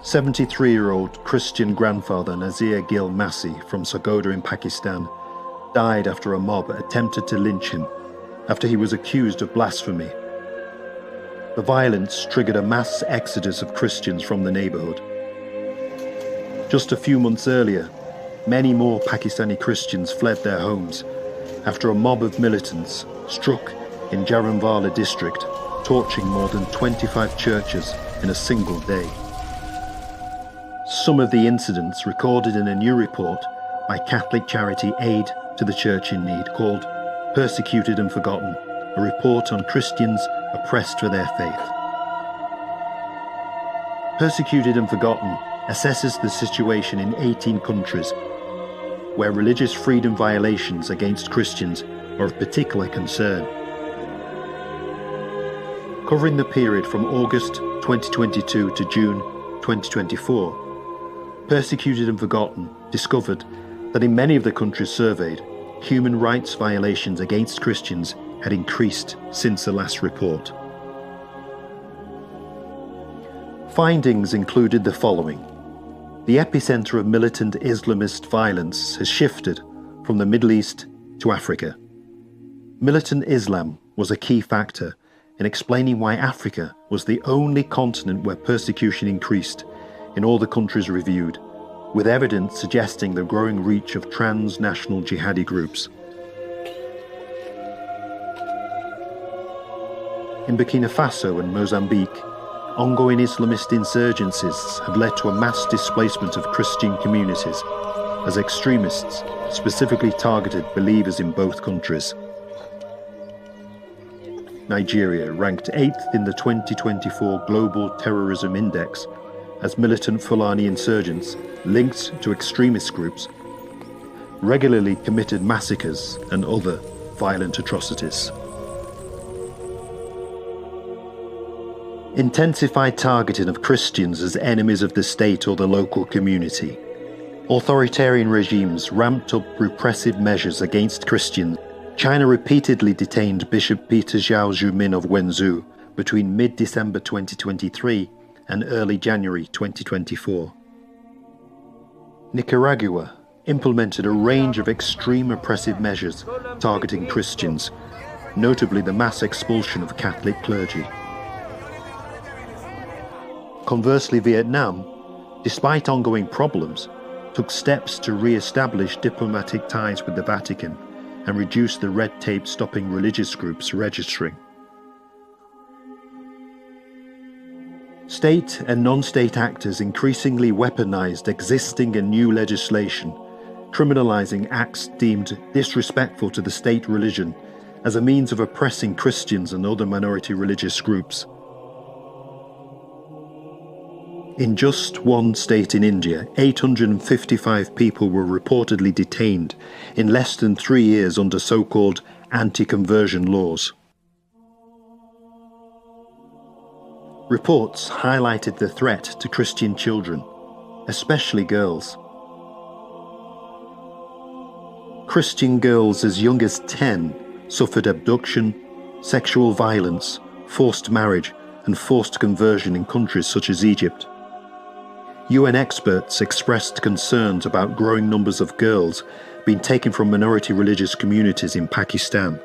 73-year-old Christian grandfather Nazir Gil Masih from Sargodha in Pakistan died after a mob attempted to lynch him after he was accused of blasphemy. The violence triggered a mass exodus of Christians from the neighborhood. Just a few months earlier, many more Pakistani Christians fled their homes after a mob of militants struck in Jaranwala district, torching more than 25 churches in a single day. Some of the incidents recorded in a new report by Catholic charity Aid to the Church in Need called Persecuted and Forgotten, a report on Christians oppressed for their faith. Persecuted and Forgotten assesses the situation in 18 countries where religious freedom violations against Christians are of particular concern. Covering the period from August 2022 to June 2024, Persecuted and Forgotten discovered that in many of the countries surveyed, human rights violations against Christians had increased since the last report. Findings included the following. The epicenter of militant Islamist violence has shifted from the Middle East to Africa. Militant Islam was a key factor in explaining why Africa was the only continent where persecution increased in all the countries reviewed, with evidence suggesting the growing reach of transnational jihadi groups. In Burkina Faso and Mozambique, ongoing Islamist insurgencies have led to a mass displacement of Christian communities as extremists specifically targeted believers in both countries. Nigeria ranked 8th in the 2024 Global Terrorism Index as militant Fulani insurgents linked to extremist groups regularly committed massacres and other violent atrocities. Intensified targeting of Christians as enemies of the state or the local community. Authoritarian regimes ramped up repressive measures against Christians. China repeatedly detained Bishop Peter Zhao Zhumin of Wenzhou between mid-December 2023 and early January 2024. Nicaragua implemented a range of extreme oppressive measures targeting Christians, notably the mass expulsion of Catholic clergy. Conversely, Vietnam, despite ongoing problems, took steps to re-establish diplomatic ties with the Vatican and reduce the red tape stopping religious groups registering. State and non-state actors increasingly weaponized existing and new legislation, criminalizing acts deemed disrespectful to the state religion as a means of oppressing Christians and other minority religious groups. In just one state in India, 855 people were reportedly detained in less than 3 years under so-called anti-conversion laws. Reports highlighted the threat to Christian children, especially girls. Christian girls as young as 10 suffered abduction, sexual violence, forced marriage, and forced conversion in countries such as Egypt. UN experts expressed concerns about growing numbers of girls being taken from minority religious communities in Pakistan.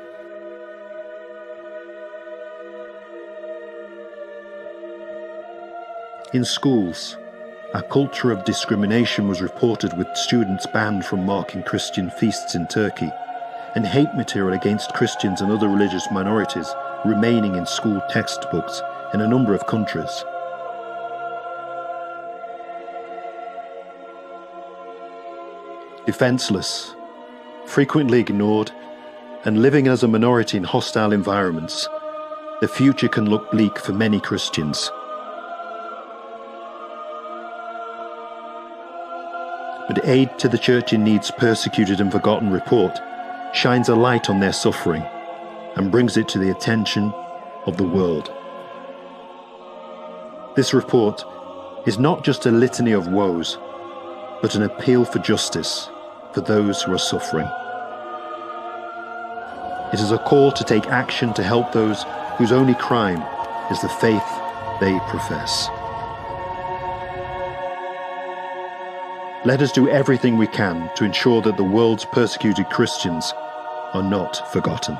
In schools, a culture of discrimination was reported with students banned from marking Christian feasts in Turkey, and hate material against Christians and other religious minorities remaining in school textbooks in a number of countries. Defenseless, frequently ignored, and living as a minority in hostile environments, the future can look bleak for many Christians. But Aid to the Church in Need's Persecuted and Forgotten report shines a light on their suffering and brings it to the attention of the world. This report is not just a litany of woes, but an appeal for justice for those who are suffering. It is a call to take action to help those whose only crime is the faith they profess. Let us do everything we can to ensure that the world's persecuted Christians are not forgotten.